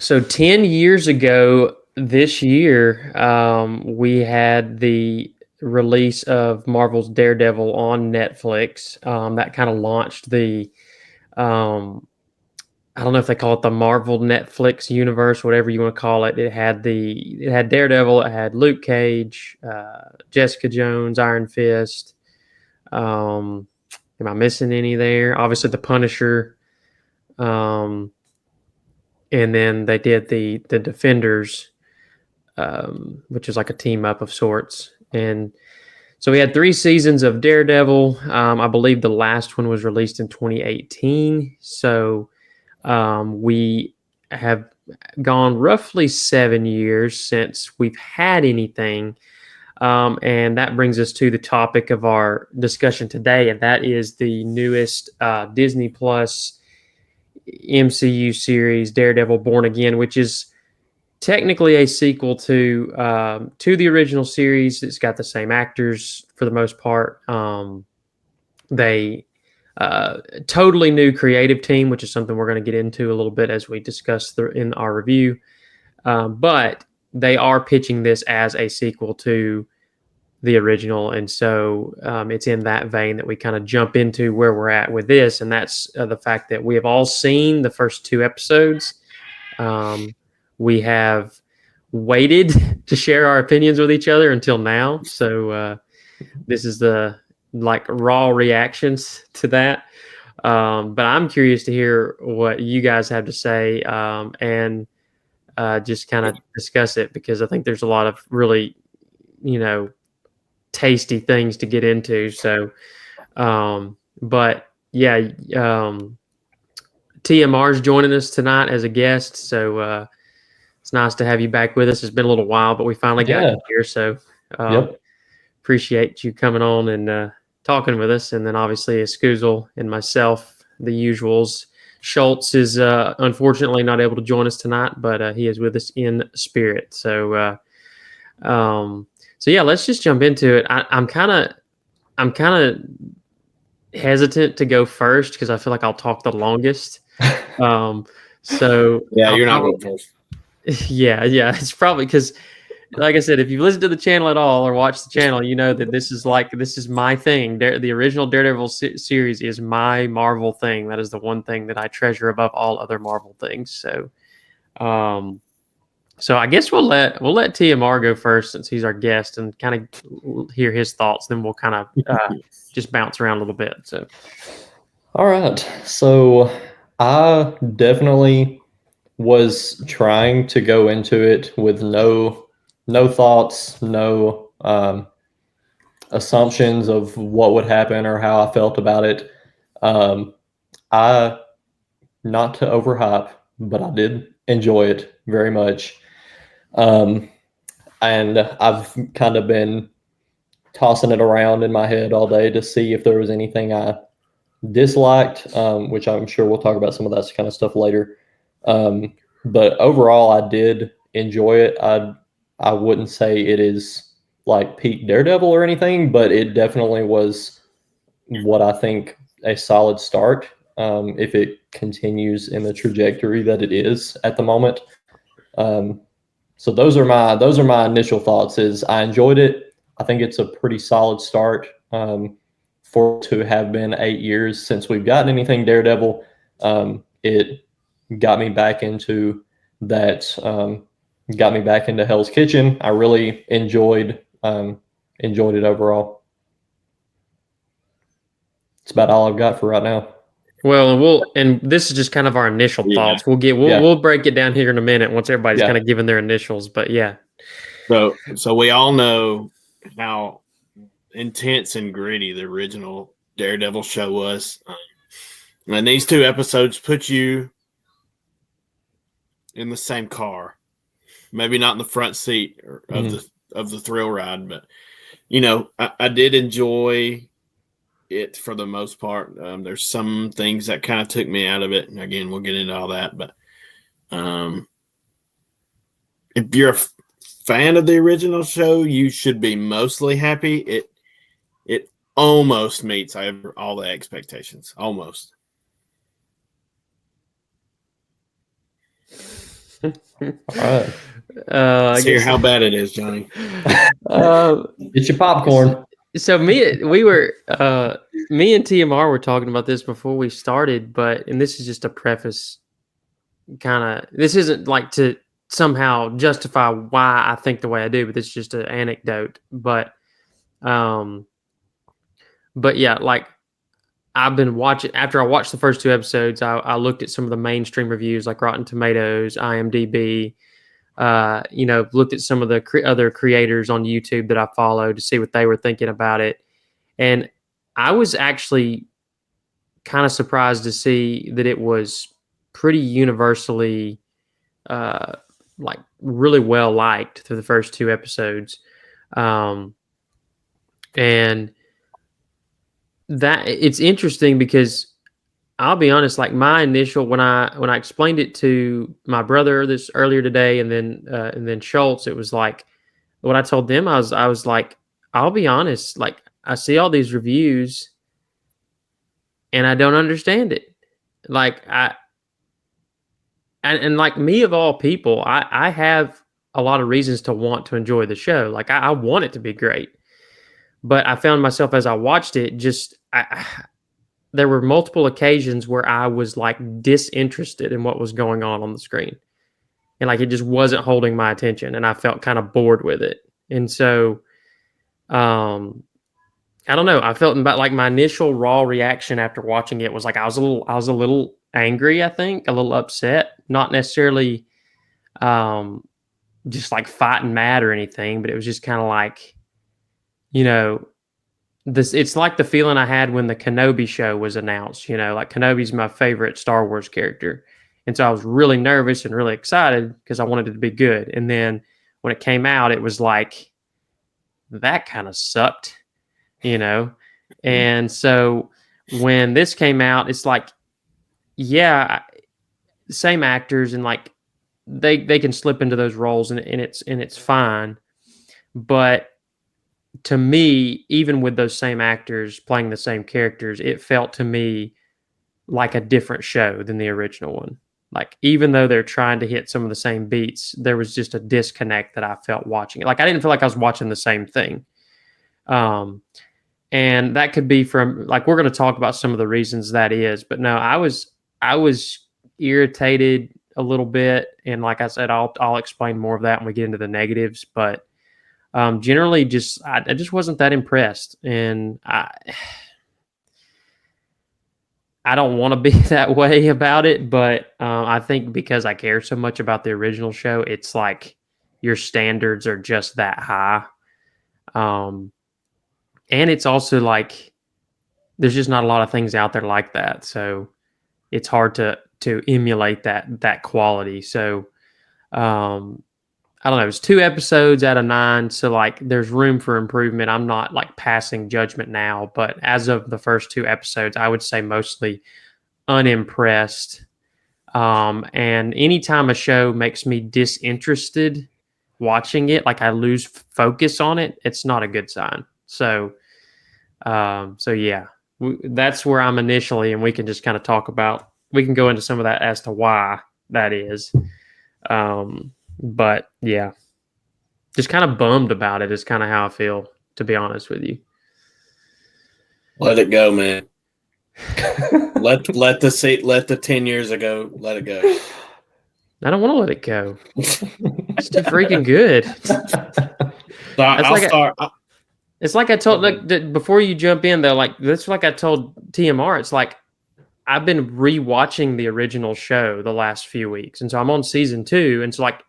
So 10 years ago this year, we had the release of Marvel's Daredevil on Netflix. That kind of launched the, um, I don't know if they call it the Marvel Netflix universe, whatever you want to call it. It had Daredevil, it had Luke Cage, Jessica Jones, Iron Fist. Um, am I missing any there? Obviously, the Punisher. Um, and then they did the Defenders, which is like a team up of sorts. And so we had 3 seasons of Daredevil. I believe the last one was released in 2018. So we have gone roughly 7 years since we've had anything. And that brings us to the topic of our discussion today, and that is the newest Disney Plus MCU series, Daredevil Born Again, which is technically a sequel to the original series. It's got the same actors for the most part. They totally new creative team, which is something we're going to get into a little bit as we discuss in our review. But they are pitching this as a sequel to the original, and so it's in that vein that we kind of jump into where we're at with this, and that's the fact that we have all seen the first 2 episodes. We have waited to share our opinions with each other until now, so this is the raw reactions to that. But I'm curious to hear what you guys have to say, and just kind of discuss it, because I think there's a lot of really, tasty things to get into. So, but yeah, TMR's joining us tonight as a guest. So it's nice to have you back with us. It's been a little while, but we finally got you here. So appreciate you coming on and talking with us. And then obviously Escuzel and myself, the usuals. Schultz is unfortunately not able to join us tonight, but he is with us in spirit. So so yeah, let's just jump into it. I'm kind of hesitant to go first because I feel like I'll talk the longest. So yeah, you're not going first. Yeah, it's probably because, like I said, if you've listened to the channel at all or watched the channel, you know that this is my thing. The original Daredevil series is my Marvel thing. That is the one thing that I treasure above all other Marvel things. So, so I guess we'll let TMR go first since he's our guest and kind of hear his thoughts. Then we'll kind of just bounce around a little bit. So, all right. So I definitely was trying to go into it with no thoughts, no assumptions of what would happen or how I felt about it. I, not to overhype, but I did enjoy it very much. And I've kind of been tossing it around in my head all day to see if there was anything I disliked, which I'm sure we'll talk about some of that kind of stuff later. But overall, I did enjoy it. I wouldn't say it is like peak Daredevil or anything, but it definitely was what I think a solid start, if it continues in the trajectory that it is at the moment. So those are my initial thoughts. Is I enjoyed it. I think it's a pretty solid start. For it to have been 8 years since we've gotten anything Daredevil, it got me back into that. Got me back into Hell's Kitchen. I really enjoyed it overall. It's about all I've got for right now. Well, and this is just kind of our initial thoughts. We'll break it down here in a minute once everybody's kind of given their initials. But yeah. So we all know how intense and gritty the original Daredevil show was, and these 2 episodes put you in the same car, maybe not in the front seat of the thrill ride, but I did enjoy it for the most part. There's some things that kind of took me out of it, and again, we'll get into all that. But if you're a fan of the original show, you should be mostly happy. It almost meets all the expectations. Almost. All right. I Let's hear guess. how bad it is, Johnny. Get your popcorn. So me and TMR were talking about this before we started, and this is just a preface. This isn't like to somehow justify why I think the way I do, but this is just an anecdote. Um, but yeah, like I've been watching. After I watched the first two episodes, I looked at some of the mainstream reviews like Rotten Tomatoes, IMDb. Looked at some of the other creators on YouTube that I follow to see what they were thinking about it. And I was actually kind of surprised to see that it was pretty universally, like really well liked through the first two episodes. And that it's interesting because I'll be honest, like my initial when I explained it to my brother this earlier today, and then Schultz, it was like what I told them. I was like, I'll be honest, like I see all these reviews, and I don't understand it. Like and like me of all people, I have a lot of reasons to want to enjoy the show. Like I want it to be great, but I found myself as I watched it, there were multiple occasions where I was like disinterested in what was going on the screen. And like it just wasn't holding my attention and I felt kind of bored with it. And so I don't know, I felt about like my initial raw reaction after watching it was like I was a little angry, I think, a little upset, not necessarily just like fighting mad or anything, but it was just kind of like, you know, it's like the feeling I had when the Kenobi show was announced. Like Kenobi's my favorite Star Wars character, and so I was really nervous and really excited because I wanted it to be good. And then when it came out, it was like that kind of sucked, you know. And so when this came out, it's like, yeah, same actors and like they can slip into those roles and it's fine, but to me, even with those same actors playing the same characters, it felt to me like a different show than the original one. Like, even though they're trying to hit some of the same beats, there was just a disconnect that I felt watching it. Like, I didn't feel like I was watching the same thing. And that could be from like we're going to talk about some of the reasons that is, but no, I was irritated a little bit, and like I said, I'll explain more of that when we get into the negatives, but generally, I just wasn't that impressed, and I don't want to be that way about it, but I think because I care so much about the original show, it's like your standards are just that high, and it's also like there's just not a lot of things out there like that, so it's hard to emulate that quality. So. I don't know. It's 2 episodes out of 9, so like there's room for improvement. I'm not like passing judgment now, but as of the first 2 episodes, I would say mostly unimpressed. And anytime a show makes me disinterested watching it, like I lose focus on it, it's not a good sign. So, so yeah, that's where I'm initially, and we can just kind of talk about. We can go into some of that as to why that is. But yeah, just kind of bummed about it is kind of how I feel, to be honest with you. Let it go, man. let the 10 years ago, let it go. I don't want to let it go. It's too freaking good. It's like I told before you jump in though, like that's like I told TMR. It's like I've been rewatching the original show the last few weeks, and so I'm on season 2, and so like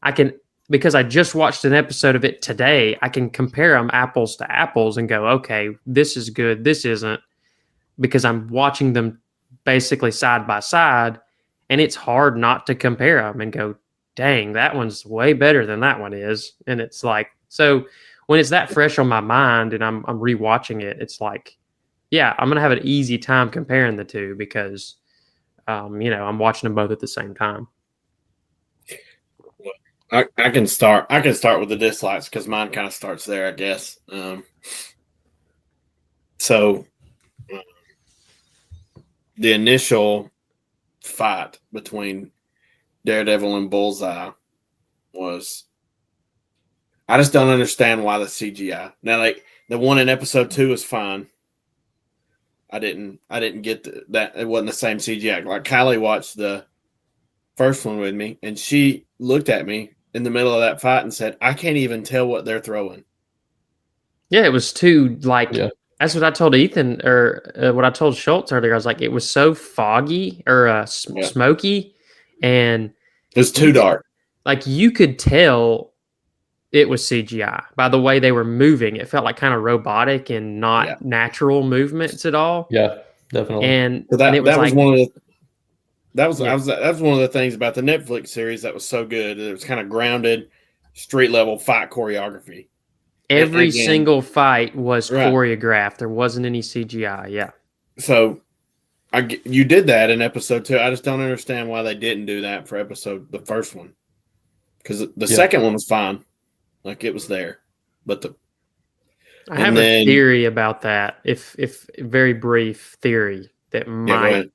I can, because I just watched an episode of it today, I can compare them apples to apples and go, okay, this is good, this isn't, because I'm watching them basically side by side, and it's hard not to compare them and go, dang, that one's way better than that one is. And it's like, so when it's that fresh on my mind and I'm rewatching it, it's like, yeah, I'm gonna have an easy time comparing the two because, I'm watching them both at the same time. I can start. I can start with the dislikes because mine kind of starts there, I guess. So the initial fight between Daredevil and Bullseye was I just don't understand why the CGI. Now, like the one in episode 2 is fine. I didn't get that. It wasn't the same CGI. Like Kylie watched the first one with me, and she looked at me in the middle of that fight and said, "I can't even tell what they're throwing." Yeah, it was too Yeah. That's what I told Ethan, or what I told Schultz earlier. I was like, it was so foggy or smoky, and It's too dark. like you could tell it was CGI by the way they were moving. It felt like kind of robotic and not natural movements at all. Yeah, definitely. And So that it was like one of the that was Yeah. that was one of the things about the Netflix series that was so good. It was kind of grounded, street level fight choreography. every again, single fight was right. choreographed. There wasn't any CGI. Yeah. So you did that in episode 2. I just don't understand why they didn't do that for the first one, because the second one was fine, like it was there, but I have a theory about that. If very brief theory that might.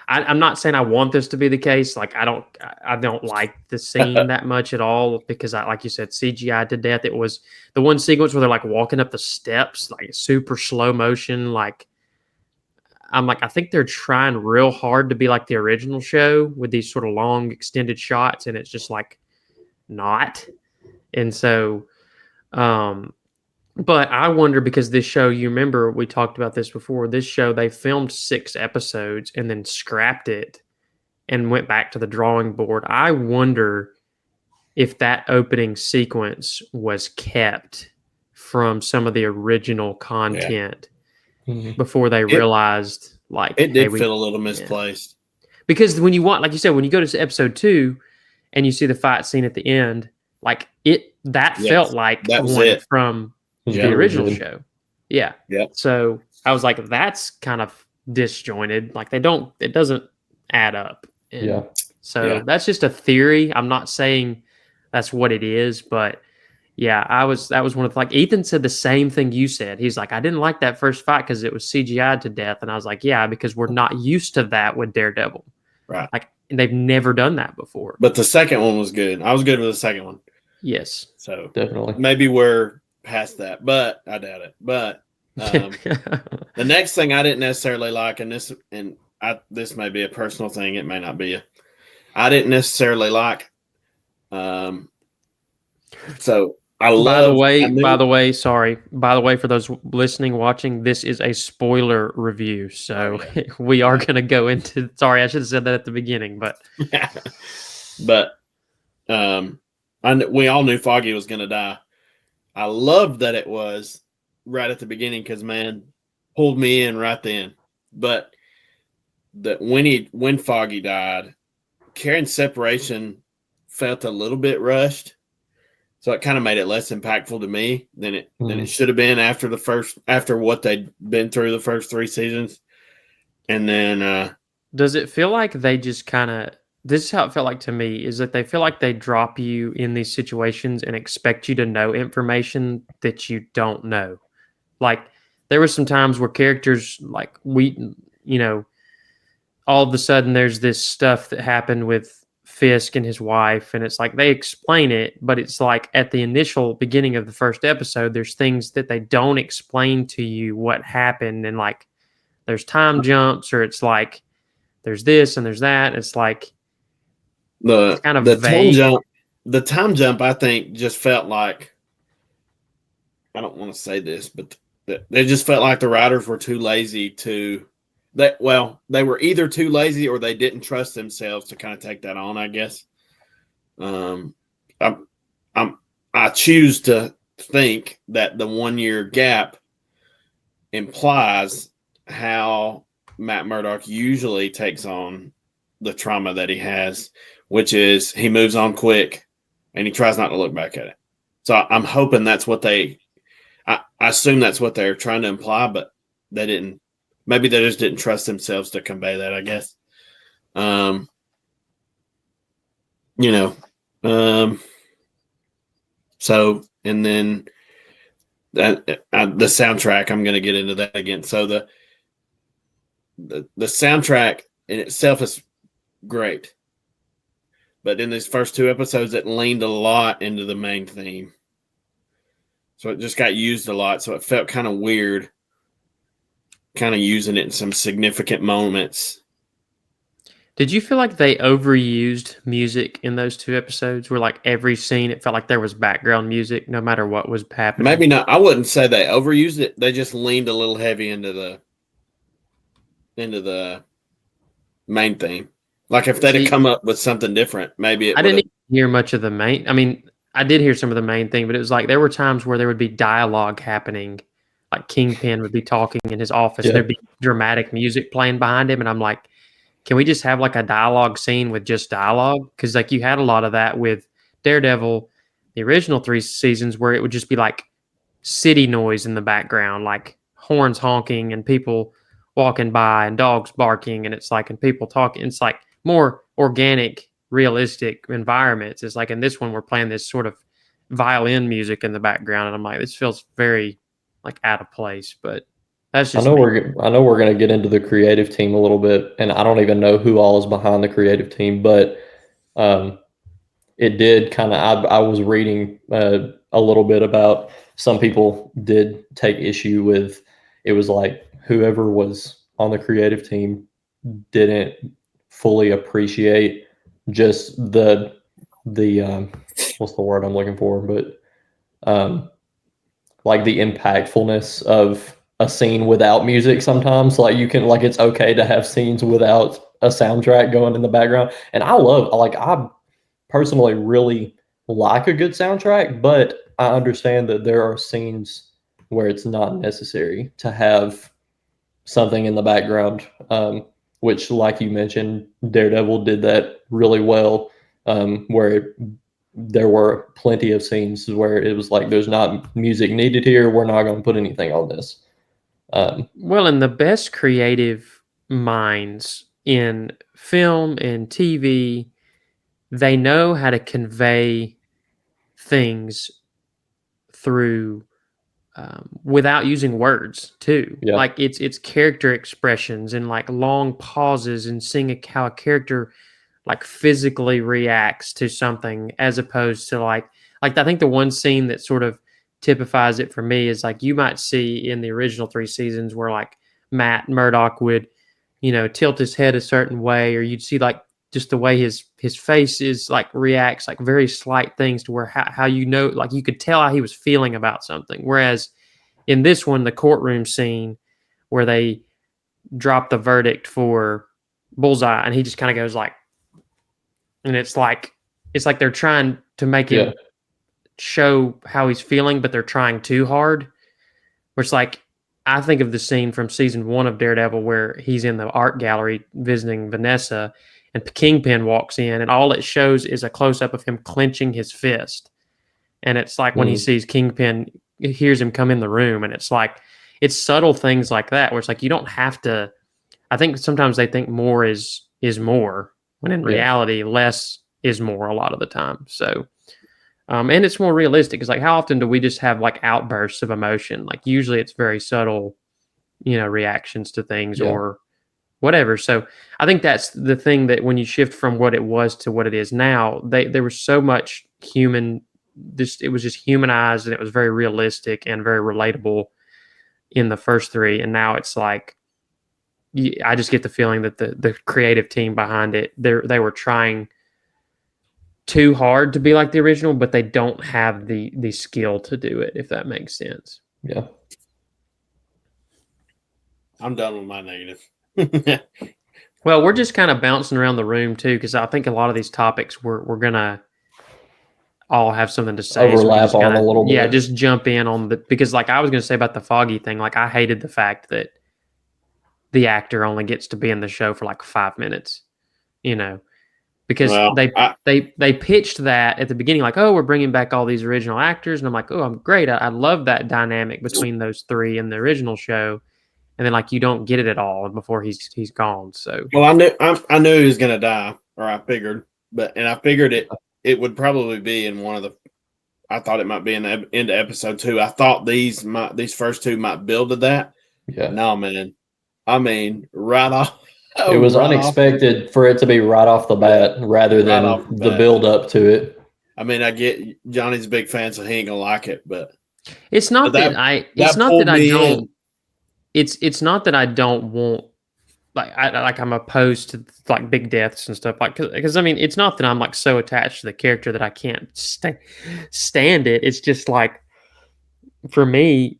I'm not saying I want this to be the case. Like I don't like the scene that much at all because like you said, CGI to death. It was the one sequence where they're like walking up the steps, like super slow motion. Like I'm like, I think they're trying real hard to be like the original show with these sort of long extended shots, and it's just like not. And so, but I wonder because this show, you remember we talked about this before. This show, they filmed 6 episodes and then scrapped it and went back to the drawing board. I wonder if that opening sequence was kept from some of the original content before they realized, like, it did feel a little misplaced. Because when you like you said, when you go to episode 2 and you see the fight scene at the end, like felt like that was one it. from the original show. Yeah. Yeah. So I was like, that's kind of disjointed. Like it doesn't add up. And so that's just a theory. I'm not saying that's what it is, but yeah, that was one of like Ethan said the same thing you said. He's like, I didn't like that first fight because it was CGI'd to death. And I was like, yeah, because we're not used to that with Daredevil. Right. Like they've never done that before. But the second one was good. I was good with the second one. Yes. So definitely. Maybe we're past that, but I doubt it. But the next thing I didn't necessarily like, this may be a personal thing, it may not be. I didn't necessarily like. So I love. By the way, for those listening, watching, this is a spoiler review, so we are going to go into. Sorry, I should have said that at the beginning, but we all knew Foggy was going to die. I loved that it was right at the beginning because man, pulled me in right then. But that when Foggy died, Karen's separation felt a little bit rushed. So it kind of made it less impactful to me than it should have been after what they'd been through the first 3 seasons. And then does it feel like they just kind of this is how it felt like to me, is that they feel like they drop you in these situations and expect you to know information that you don't know. Like there were some times where characters like all of a sudden there's this stuff that happened with Fisk and his wife, and it's like they explain it, but it's like at the initial beginning of the first episode, there's things that they don't explain to you what happened, and like there's time jumps, or it's like there's this and there's that. It's like it's kind of vague. The time jump, I think, just felt like, I don't want to say this, but they just felt like the writers were too lazy to. They were either too lazy or they didn't trust themselves to kind of take that on, I guess. I choose to think that the 1-year gap implies how Matt Murdock usually takes on the trauma that he has, which is he moves on quick and he tries not to look back at it. So I'm hoping that's what I assume that's what they're trying to imply, but they didn't. Maybe they just didn't trust themselves to convey that, I guess. So, and then the soundtrack, I'm going to get into that again. So the soundtrack in itself is great. But in these first 2 episodes, it leaned a lot into the main theme. So it just got used a lot. So it felt kind of weird, kind of using it in some significant moments. Did you feel like they overused music in those 2 episodes where like every scene it felt like there was background music no matter what was happening? Maybe not. I wouldn't say they overused it. They just leaned a little heavy into the main theme. Like if they'd have come up with something different, maybe it I would didn't have. even hear much of the main. I mean, I did hear some of the main thing, but it was like there were times where there would be dialogue happening. Like Kingpin would be talking in his office, and Yeah. there'd be dramatic music playing behind him, and I'm like, can we just have like a dialogue scene with just dialogue? Because like you had a lot of that with Daredevil, the original 3 seasons, where it would just be like city noise in the background, like horns honking and people walking by and dogs barking, and it's like and people talking. It's like more organic, realistic environments. It's like in this one we're playing this sort of violin music in the background, and I'm like, this feels very like out of place. But that's I just know me. we're going to get into the creative team a little bit, and I don't even know who all is behind the creative team, but um, it did kind of. I was reading a little bit about some people did take issue with it. Was like whoever was on the creative team didn't fully appreciate just the what's the word I'm looking for, but um, like the impactfulness of a scene without music sometimes. Like you can like it's okay to have scenes without a soundtrack going in the background. And I personally really like a good soundtrack, but I understand that there are scenes where it's not necessary to have something in the background. Which like you mentioned, Daredevil did that really well, where there were plenty of scenes where it was like, there's not music needed here. We're not going to put anything on this. Well, and the best creative minds in film and TV, they know how to convey things through without using words too. Yeah. Like it's character expressions and like long pauses and seeing how a character like physically reacts to something as opposed to like I think the one scene that sort of typifies it for me is like you might see in the original 3 seasons where like Matt Murdock would, tilt his head a certain way, or you'd see like just the way his face is like reacts like very slight things to where how like you could tell how he was feeling about something. Whereas in this one, the courtroom scene where they drop the verdict for Bullseye and he just kind of goes like, and it's like they're trying to make him Yeah. show how he's feeling, but they're trying too hard. Where it's like I think of the scene from season 1 of Daredevil where he's in the art gallery visiting Vanessa, and Kingpin walks in, and all it shows is a close up of him clenching his fist, and it's like when he sees Kingpin, he hears him come in the room, and it's like it's subtle things like that where it's like you don't have to. I think sometimes they think more is more, when in reality less is more a lot of the time. So, and it's more realistic. It's like how often do we just have like outbursts of emotion? Like usually it's very subtle, reactions to things or whatever. So I think that's the thing, that when you shift from what it was to what it is now, there was so much human. It was just humanized, and it was very realistic and very relatable in the first 3, and now it's like I just get the feeling that the creative team behind it, they were trying too hard to be like the original, but they don't have the skill to do it, if that makes sense. Yeah. I'm done with my negative. Well, we're just kind of bouncing around the room too, because I think a lot of these topics we're gonna all have something to say. Overlap So on a little bit. just jump in on because like I was gonna say about the Foggy thing, like I hated the fact that the actor only gets to be in the show for like 5 minutes, because they pitched that at the beginning, like, oh, we're bringing back all these original actors, and I'm like, oh, I'm great. I love that dynamic between those 3 in the original show, and then like you don't get it at all before he's gone. So well, I knew he was gonna die, or I figured, and I figured it would probably be in one of the. I thought it might be in the end of episode 2. I thought these first 2 might build to that. Yeah. No, man. I mean, right off It was right off unexpected for it to be right off the bat rather right than off the bat. build up to it. I mean, I get Johnny's a big fan, so he ain't gonna like it, but It's not that that pulled me in. it's not that I don't want I'm opposed to like big deaths and stuff because I mean it's not that I'm like so attached to the character that I can't stand it. It's just like for me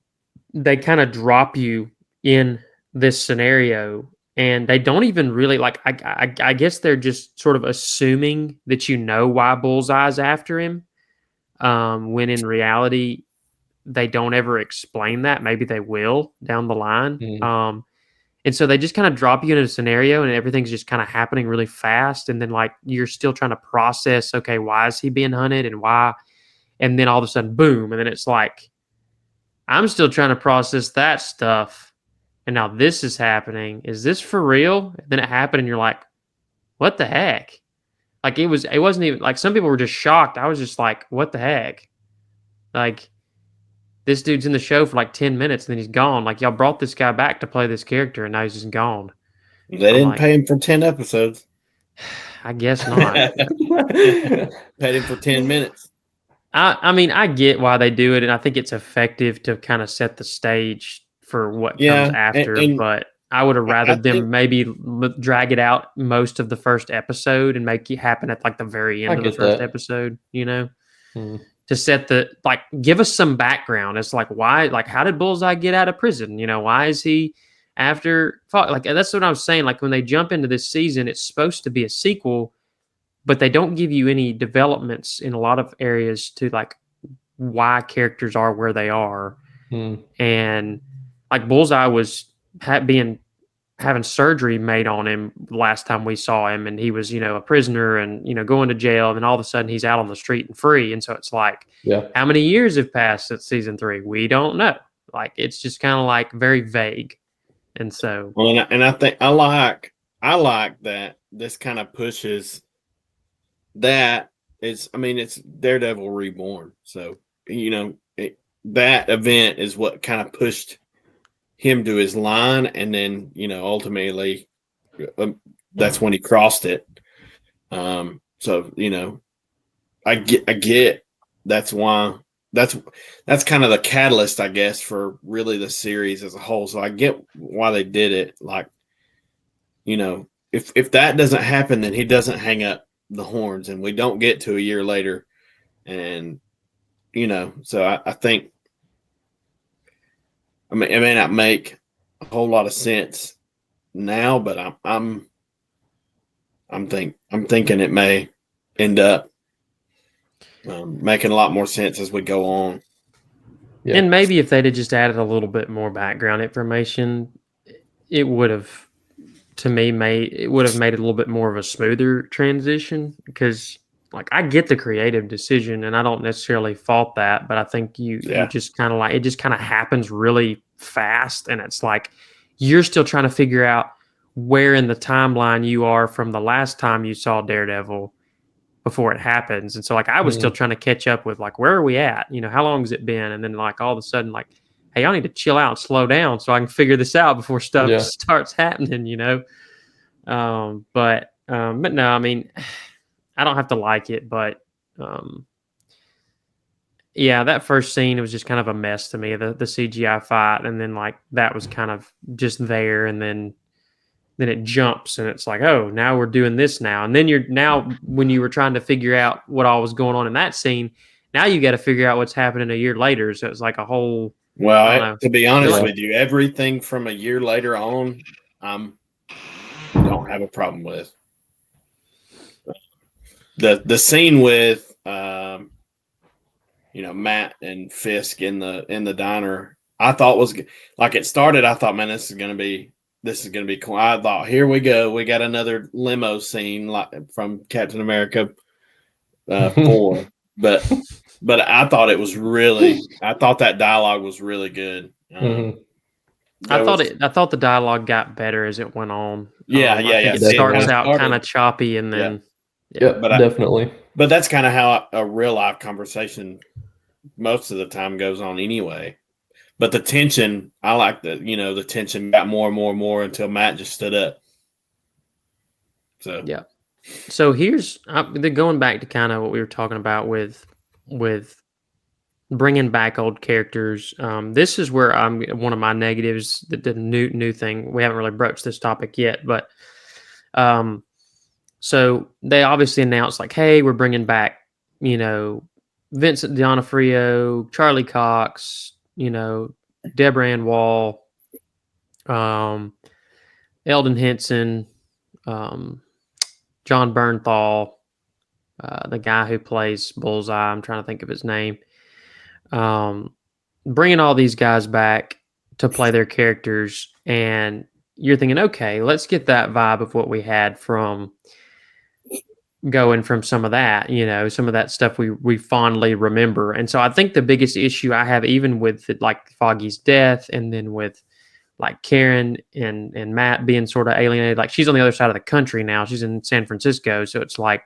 they kind of drop you in this scenario and they don't even really like I guess they're just sort of assuming that you know why Bullseye's after him, when in reality they don't ever explain that. Maybe they will down the line. Mm. And so they just kind of drop you in a scenario and everything's just kind of happening really fast. And then like you're still trying to process, okay, why is he being hunted and why? And then all of a sudden, boom. And then it's like, I'm still trying to process that stuff. And now this is happening. Is this for real? And then it happened and you're like, what the heck? Like it wasn't even like some people were just shocked. I was just like, what the heck? Like this dude's in the show for like 10 minutes and then he's gone. Like y'all brought this guy back to play this character and now he's just gone. They didn't like, pay him for 10 episodes. I guess not. Paid him for 10 minutes. I mean, I get why they do it, and I think it's effective to kind of set the stage for what comes after. But I would have rather them maybe drag it out most of the first episode and make it happen at like the very end of the first episode. You know, to set give us some background. It's like why, like how did Bullseye get out of prison? You know, why is he after? Like that's what I was saying. Like when they jump into this season, it's supposed to be a sequel. But they don't give you any developments in a lot of areas to like why characters are where they are. And like Bullseye was having surgery made on him last time we saw him, and he was, a prisoner and, going to jail, and then all of a sudden he's out on the street and free. And so it's like, how many years have passed since season 3? We don't know. Like, it's just kind of like very vague. And so, well, and I think I like that this kind of pushes that is, I mean, it's Daredevil Reborn. So, that event is what kind of pushed him to his line. And then, ultimately that's when he crossed it. So, I get that's why that's kind of the catalyst, I guess, for really the series as a whole. So I get why they did it. Like, if that doesn't happen, then he doesn't hang up the horns and we don't get to a year later. And, so I think, I mean, it may not make a whole lot of sense now, but I'm thinking it may end up making a lot more sense as we go on. Yeah. And maybe if they'd have just added a little bit more background information, it would have, to me, made it a little bit more of a smoother transition. Because, like, I get the creative decision, and I don't necessarily fault that, but I think you just kind of like it just kind of happens really fast, and it's like you're still trying to figure out where in the timeline you are from the last time you saw Daredevil before it happens. And so like I was still trying to catch up with like where are we at? How long has it been? And then like all of a sudden like, hey, I need to chill out and slow down so I can figure this out before stuff starts happening, But no, I mean, I don't have to like it, but yeah, that first scene, it was just kind of a mess to me, the CGI fight, and then like that was kind of just there, and then it jumps and it's like, oh, now we're doing this now. And then when you were trying to figure out what all was going on in that scene, now you got to figure out what's happening a year later. So it's like a whole, well, to be honest with you, everything from a year later on, don't have a problem with. The scene with Matt and Fisk in the diner, I thought was like it started. I thought, man, this is gonna be cool. I thought, here we go, we got another limo scene like from Captain America 4, but I thought that dialogue was really good. I thought the dialogue got better as it went on. I think it starts out kind of choppy and then definitely. But that's kind of how a real life conversation most of the time goes on anyway. But the tension, I like the tension got more and more and more until Matt just stood up. So Yeah. So here's going back to kind of what we were talking about with bringing back old characters. This is where I'm one of my negatives. The new thing, we haven't really broached this topic yet, but so they obviously announced like, hey, we're bringing back, Vincent D'Onofrio, Charlie Cox, Deborah Ann Wall, Eldon Henson, um, John Bernthal, the guy who plays Bullseye. I'm trying to think of his name. Bringing all these guys back to play their characters, and you're thinking, okay, let's get that vibe of what we had from going from some of that, some of that stuff we fondly remember. And so I think the biggest issue I have, even with like Foggy's death, and then with like Karen and Matt being sort of alienated, like she's on the other side of the country now, she's in San Francisco, so it's like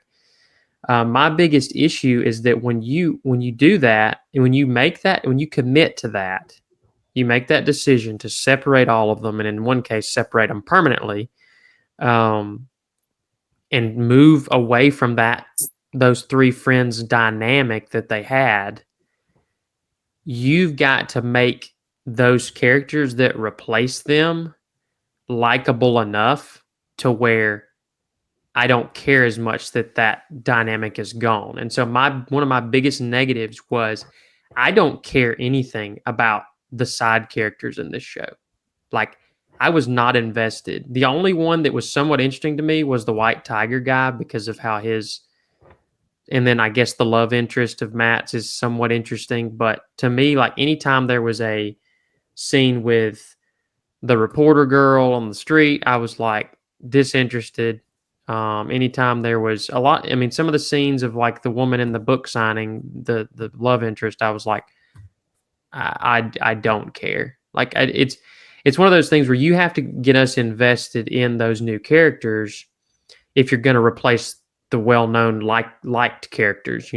my biggest issue is that when you do that, and when you commit to that, you make that decision to separate all of them, and in one case separate them permanently, and move away from those three friends dynamic that they had. You've got to make those characters that replace them likable enough to where I don't care as much that dynamic is gone. And so one of my biggest negatives was I don't care anything about the side characters in this show. Like, I was not invested. The only one that was somewhat interesting to me was the White Tiger guy, because of how and then I guess the love interest of Matt's is somewhat interesting. But to me, like, anytime there was a scene with the reporter girl on the street, I was like disinterested. Anytime there was some of the scenes of like the woman in the book signing, the love interest, I was like, I don't care. Like, it's one of those things where you have to get us invested in those new characters if you're going to replace the well-known liked characters,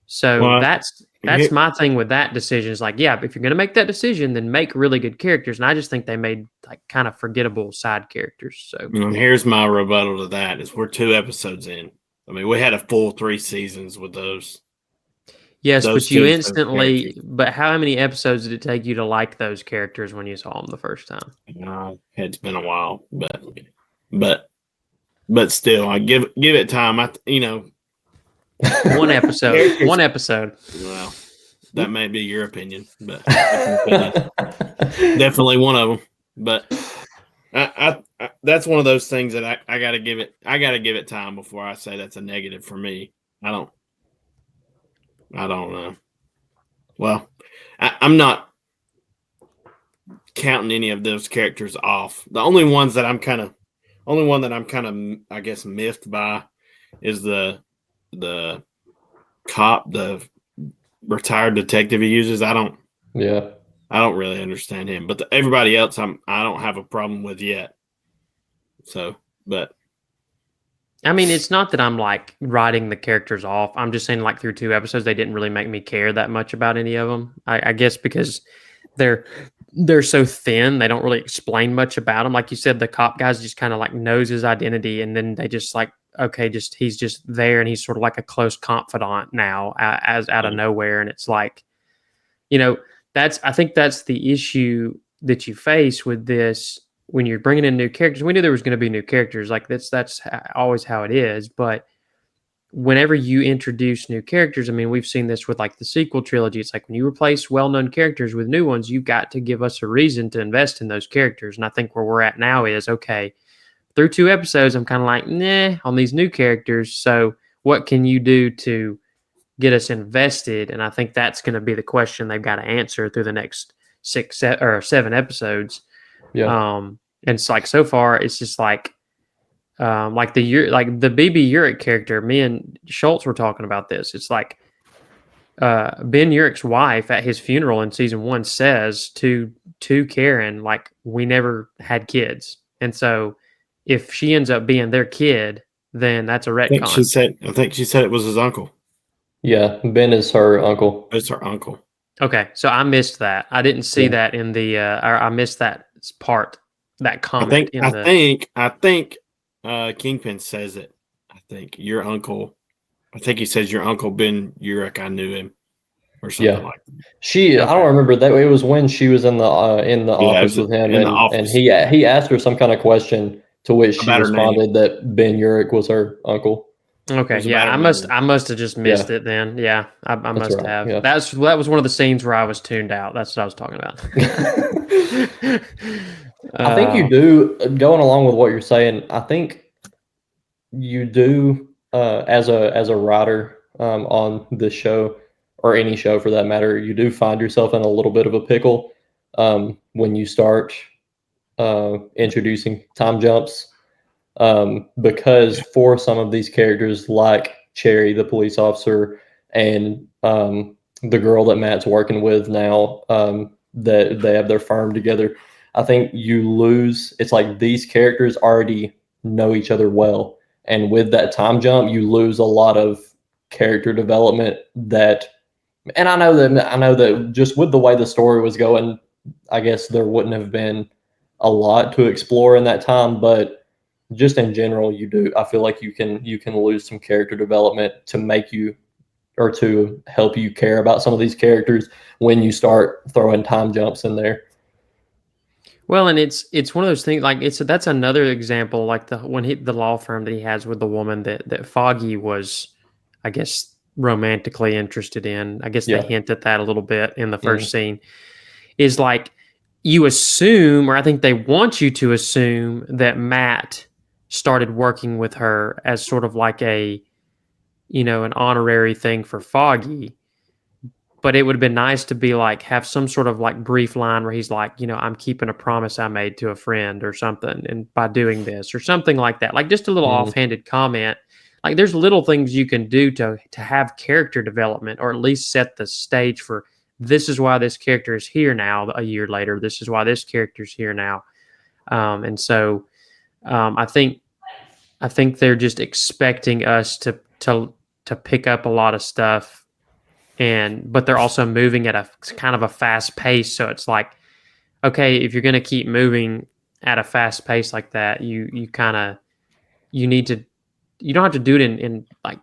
So Well, that's my thing with that decision. Is like, yeah, if you're going to make that decision, then make really good characters. And I just think they made like kind of forgettable side characters. So here's my rebuttal to that: is we're 2 episodes in. I mean, we had a full 3 seasons with those. Yes, those but you two instantly. characters. But how many episodes did it take you to like those characters when you saw them the first time? It's been a while, but still, I give it time. One episode. One episode. Well, that may be your opinion, but definitely one of them. But I that's one of those things that I got to give it time before I say that's a negative for me. I don't know. Well, I'm not counting any of those characters off. The only one that I'm kind of, I guess, miffed by is the cop, the retired detective he uses. I don't really understand him, but everybody else I don't have a problem with yet. So, but I mean, it's not that I'm like writing the characters off. I'm just saying, like, through 2 episodes, they didn't really make me care that much about any of them. I guess because they're so thin, they don't really explain much about them. Like you said, the cop guys just kind of like knows his identity, and then they just like, okay, he's just there, and he's sort of like a close confidant now, as out of nowhere. And it's like, I think that's the issue that you face with this. When you're bringing in new characters, we knew there was going to be new characters. Like, that's always how it is. But whenever you introduce new characters, I mean, we've seen this with like the sequel trilogy. It's like when you replace well-known characters with new ones, you've got to give us a reason to invest in those characters. And I think where we're at now is, okay, through 2 episodes, I'm kind of like, nah, on these new characters. So what can you do to get us invested? And I think that's going to be the question they've got to answer through the next 6 or 7 episodes. Yeah. And it's like, so far, it's just like the BB Urich character. Me and Schultz were talking about this. It's like Ben Urich's wife at his funeral in season 1 says to Karen, like, we never had kids, and so if she ends up being their kid, then that's a retcon. I think she said it was his uncle. Yeah, Ben is her uncle. It's her uncle. Okay, so I missed that. I didn't see that in the. I missed that part. That comment. I think Kingpin says it. I think your uncle. I think he says your uncle Ben Urich. I knew him, or something like that. I don't Okay. remember that. It was when she was in the Yeah, it office was with him, in the and office he asked her some kind of question to which she about her name. responded that Ben Urich was her uncle. Okay, It was yeah, about her name. I must have just missed Yeah. it then. Yeah, I That's must right. have. Yeah. That was one of the scenes where I was tuned out. That's what I was talking about. I think you do, going along with what you're saying, I think you do, as a writer, on this show, or any show for that matter, you do find yourself in a little bit of a pickle, when you start introducing time jumps, because for some of these characters, like Cherry, the police officer, and the girl that Matt's working with now, that they have their firm together, I think you lose. It's like these characters already know each other well, and with that time jump, you lose a lot of character development. And I know that just with the way the story was going, I guess there wouldn't have been a lot to explore in that time, but just in general, you do. I feel like you can lose some character development to make you, or to help you care about some of these characters when you start throwing time jumps in there. Well, and it's one of those things like that's another example like the law firm that he has with the woman that Foggy was, I guess, romantically interested in. I guess they Yeah. hint at that a little bit in the Mm. first scene. Is like you assume, or I think they want you to assume that Matt started working with her as sort of like a, an honorary thing for Foggy. But it would have been nice to be like, have some sort of like brief line where he's like, I'm keeping a promise I made to a friend or something. And by doing this or something like that, like just a little Mm. offhanded comment. Like there's little things you can do to have character development, or at least set the stage for, this is why this character is here now a year later. This is why this character is here now. And so I think they're just expecting us to pick up a lot of stuff, but they're also moving at a kind of a fast pace. So it's like, okay, if you're going to keep moving at a fast pace like that, you kind of, you need to, you don't have to do it in like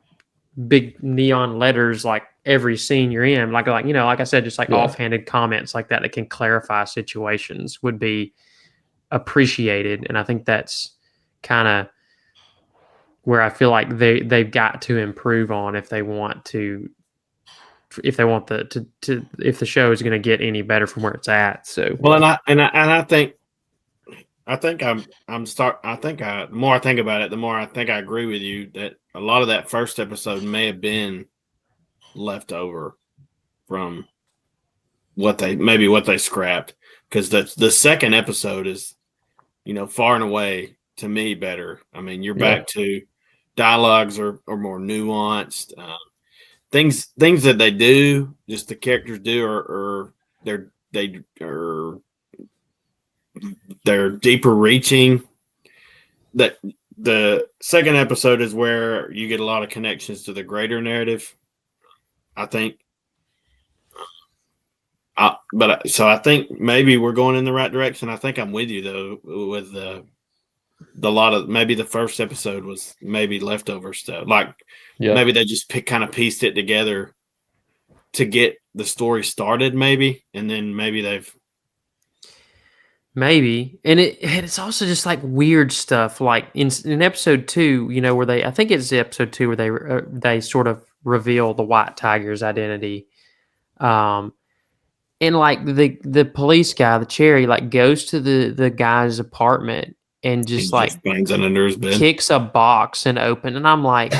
big neon letters like every scene you're in, like like I said, just like Yeah. offhanded comments like that can clarify situations would be appreciated. And I think that's kind of where I feel like they've got to improve on if they want to, if the show is going to get any better from where it's at. So Well, and I think the more I think about it, the more I think I agree with you that a lot of that first episode may have been left over from what they scrapped, because the second episode is, far and away to me better. I mean, you're Yeah. back to dialogues are more nuanced. Things that they do, just the characters do, or they're deeper reaching. That the second episode is where you get a lot of connections to the greater narrative, I think. So I think maybe we're going in the right direction. I think I'm with you though with the lot of, maybe the first episode was maybe leftover stuff. Like Yeah. maybe they just kind of pieced it together to get the story started, maybe, and then maybe they've maybe, and it's also just like weird stuff. Like in episode 2, where I think it's episode 2 where they sort of reveal the White Tiger's identity. And like the police guy, the Cherry, like goes to the guy's apartment and he just like just finds it under his bed. kicks a box and open. And I'm like,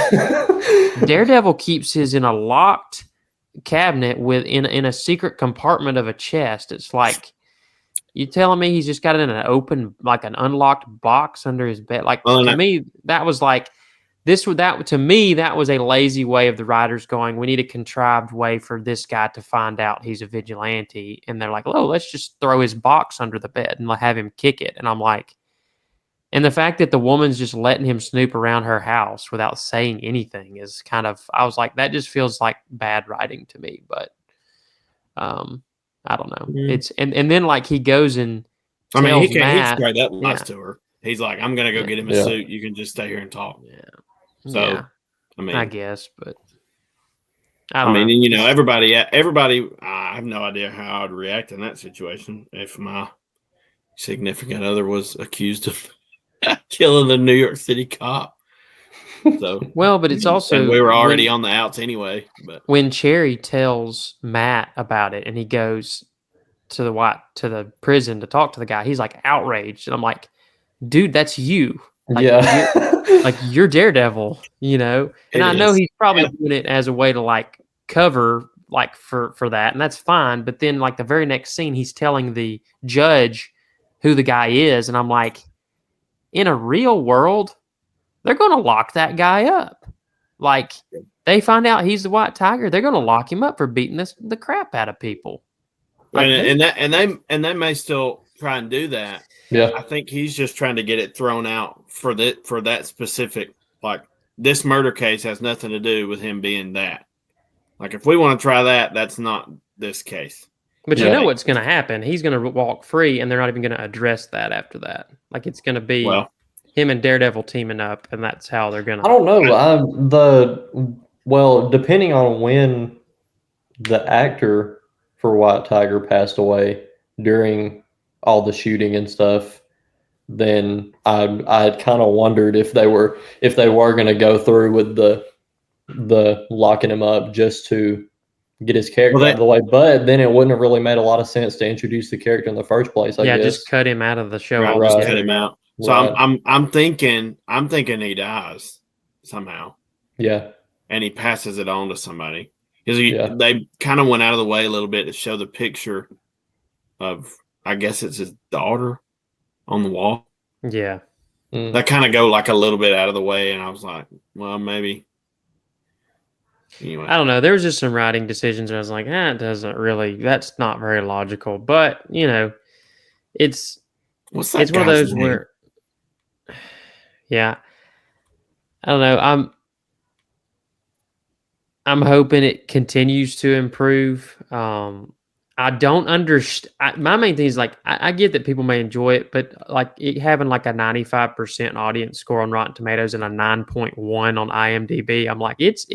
Daredevil keeps his in a locked cabinet in a secret compartment of a chest. It's like, you telling me he's just got it in an open, like an unlocked box under his bed? Like Well, to me, that was like to me that was a lazy way of the writers going, we need a contrived way for this guy to find out he's a vigilante, and they're like, oh, let's just throw his box under the bed and have him kick it. And I'm like, and the fact that the woman's just letting him snoop around her house without saying anything is kind of, I was like, that just feels like bad writing to me. But I don't know. Mhm. It's and then like he goes and I mean, tells he Matt, straight up lies yeah, to her. He's like, I'm gonna go get him a suit. You can just stay here and talk. Yeah. So, yeah. I mean, I guess, but I don't know. mean, and, you know, everybody. I have no idea how I'd react in that situation if my significant other was accused of killing a New York City cop. So, well, but it's also, and we were already on the outs anyway. But when Cherry tells Matt about it, and he goes to the prison to talk to the guy, he's like outraged, and I'm like, dude, that's you. Like, you're Daredevil, you know. And I know he's probably doing it as a way to like cover like for that, and that's fine. But then like the very next scene, he's telling the judge who the guy is, and I'm like, in a real world, they're going to lock that guy up. Like, they find out he's the White Tiger, they're going to lock him up for beating the crap out of people. Like, and they may still try and do that. Yeah, I think he's just trying to get it thrown out for that specific, like, this murder case has nothing to do with him being that. Like, if we want to try that, that's not this case. But you know what's going to happen? He's going to walk free, and they're not even going to address that after that. Like, it's going to be him and Daredevil teaming up, and that's how they're going to. I don't know. Depending on when the actor for White Tiger passed away during all the shooting and stuff, then I kind of wondered if they were going to go through with the locking him up just to get his character out of the way. But then it wouldn't have really made a lot of sense to introduce the character in the first place. I guess just cut him out of the show. Right, just cut him out. So I'm thinking he dies somehow. Yeah, and he passes it on to somebody because they kind of went out of the way a little bit to show the picture of, I guess it's his daughter on the wall. Yeah, they kind of go like a little bit out of the way, and I was like, well, maybe. Anyway, I don't know. There was just some writing decisions, and I was like, it doesn't really. That's not very logical. But you know, it's one of those name? where. Yeah, I don't know. I'm hoping it continues to improve. I don't understand. My main thing is like I get that people may enjoy it, but like it having like a 95% audience score on Rotten Tomatoes and a 9.1 on IMDb, I'm like it's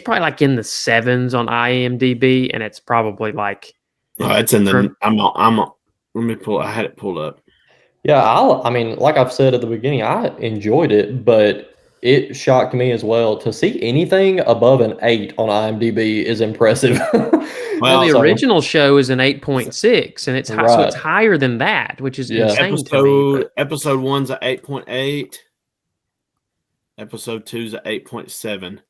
probably like in the 7s on IMDb, and it's probably like. It's in the. Let me pull. I had it pulled up. Yeah, I mean, like I've said at the beginning, I enjoyed it, but it shocked me as well. To see anything above an 8 on IMDb is impressive. Well, the original show is an 8.6, and it's so it's higher than that, which is insane to me. Episode 1's at 8.8. Episode 2's at 8.7.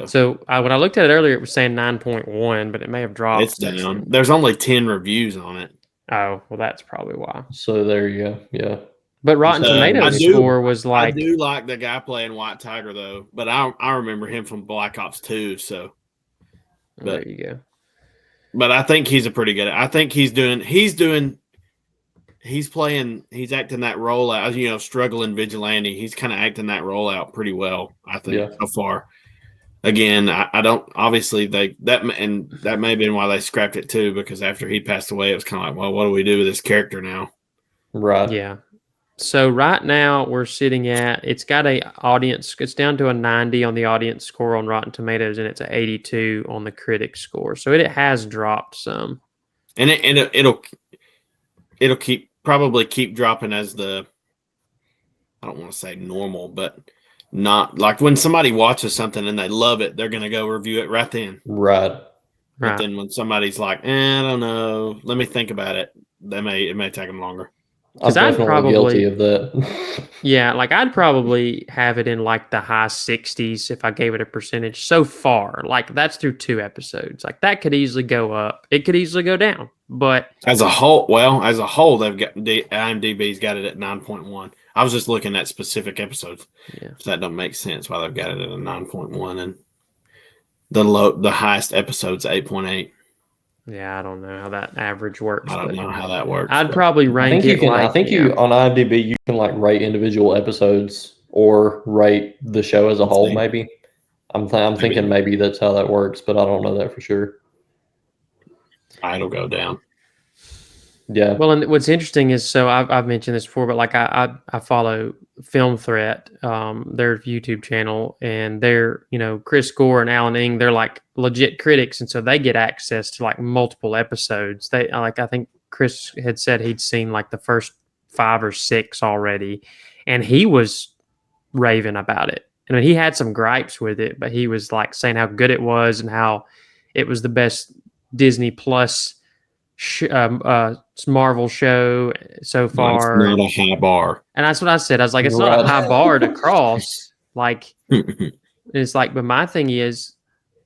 So when I looked at it earlier, it was saying 9.1, but it may have dropped. It's down. There's only 10 reviews on it. Oh, well, that's probably why. So there you go. Yeah. But Rotten Tomatoes score was like. I do like the guy playing White Tiger, though. But I remember him from Black Ops 2, so. There you go. But I think he's a pretty good. I think he's acting that role out, struggling vigilante. He's kind of acting that role out pretty well, I think, so far. Again, I don't, obviously that may have been why they scrapped it too, because after he passed away, it was kind of like, well, what do we do with this character now? Right. Yeah. So right now we're sitting at, it's got it's down to a 90 on the audience score on Rotten Tomatoes, and it's an 82 on the critic score. So it has dropped some. And it'll probably keep dropping as I don't want to say normal, but not like when somebody watches something and they love it, they're going to go review it right then. Right. But then when somebody's like, I don't know, let me think about it, it may take them longer. I'm definitely guilty of that. Yeah, like I'd probably have it in like the high 60s if I gave it a percentage so far. Like that's through 2 episodes. Like that could easily go up. It could easily go down. But as a whole, they've got IMDb's got it at 9.1. I was just looking at specific episodes. Yeah. So that don't make sense why they've got it at a 9.1 and the highest episode's 8.8. Yeah, I don't know how that average works. I don't know how that works. I'd probably rank it I think on IMDb you can like rate individual episodes or rate the show as a whole. Maybe I'm thinking maybe that's how that works, but I don't know that for sure. It'll go down. Yeah. Well, and what's interesting is, so I've mentioned this before, but like I follow Film Threat, their YouTube channel, and they're, Chris Gore and Alan Ing, they're like legit critics, and so they get access to like multiple episodes. They like, I think Chris had said he'd seen like the first 5 or 6 already, and he was raving about it. I mean, he had some gripes with it, but he was like saying how good it was and how it was the best Disney Plus Marvel show so It's far. not a high bar. And that's what I said. I was like, it's not a Right. high bar to cross. Like, it's like, but my thing is,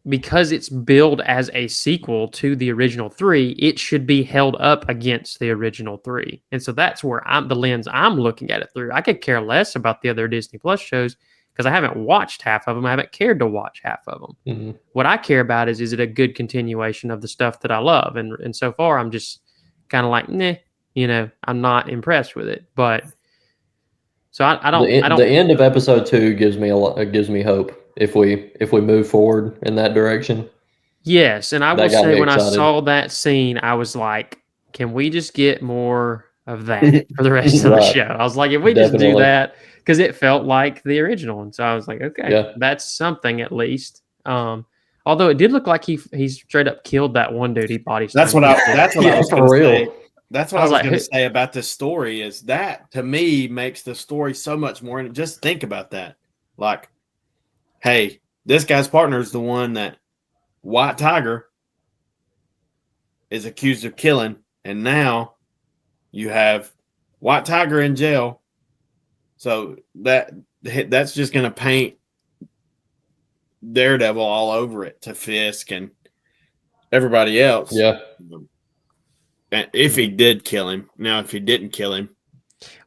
because it's billed as a sequel to the original 3, it should be held up against the original 3. And so that's where the lens I'm looking at it through. I could care less about the other Disney Plus shows because I haven't watched half of them. I haven't cared to watch half of them. Mm-hmm. What I care about is it a good continuation of the stuff that I love? And so far, I'm just kind of like, nah, I'm not impressed with it. But so I don't. The end of episode 2 gives me gives me hope if we move forward in that direction. Yes, and I will That got say me when I excited. saw that scene, I was like, can we just get more of that for the rest of the Right. show? I was like, if we just do Definitely. that, because it felt like the original. And so I was like, okay, Yeah. that's something at least. Although it did look like he straight up killed that one dude he body That's what slammed. I was Yeah, going for to real. say. That's what I I was was like, going to who- say about this story is that to me makes the story so much more. And just think about that. Like, hey, this guy's partner is the one that White Tiger is accused of killing, and now you have White Tiger in jail. So that's just going to paint Daredevil all over it to Fisk and everybody else. Yeah. If he did kill him. Now, if he didn't kill him,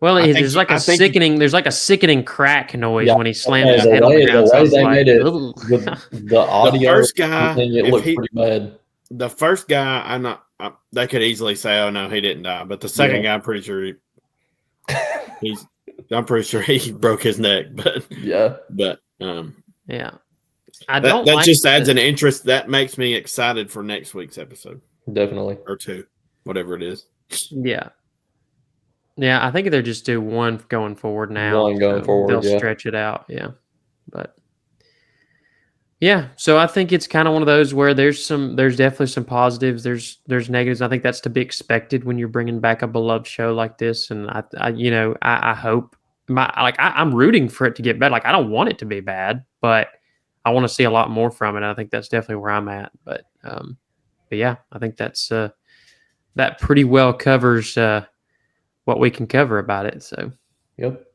well, I there's think- like a I think- sickening. There's like a sickening crack noise Yeah. when he slammed Yeah, his the head on the way- ground. the So I way was they like, made it "Ugh." with the audio, first guy, and it if looked he- pretty bad. the first guy, they could easily say, "Oh no, he didn't die." But the second guy, I'm pretty sure I'm pretty sure he broke his neck. But Yeah. Yeah, I that don't like just adds an interest. That makes me excited for next week's episode Definitely. or 2, whatever it is. Yeah. Yeah, I think they're just do one going forward now. One going forward, They'll yeah. stretch it out. Yeah. But yeah, so I think it's kind of one of those where there's definitely some positives. There's negatives. I think that's to be expected when you're bringing back a beloved show like this. And I hope I'm rooting for it to get better. Like I don't want it to be bad, but I want to see a lot more from it. I think that's definitely where I'm at. But yeah, I think that's that pretty well covers what we can cover about it. So Yep.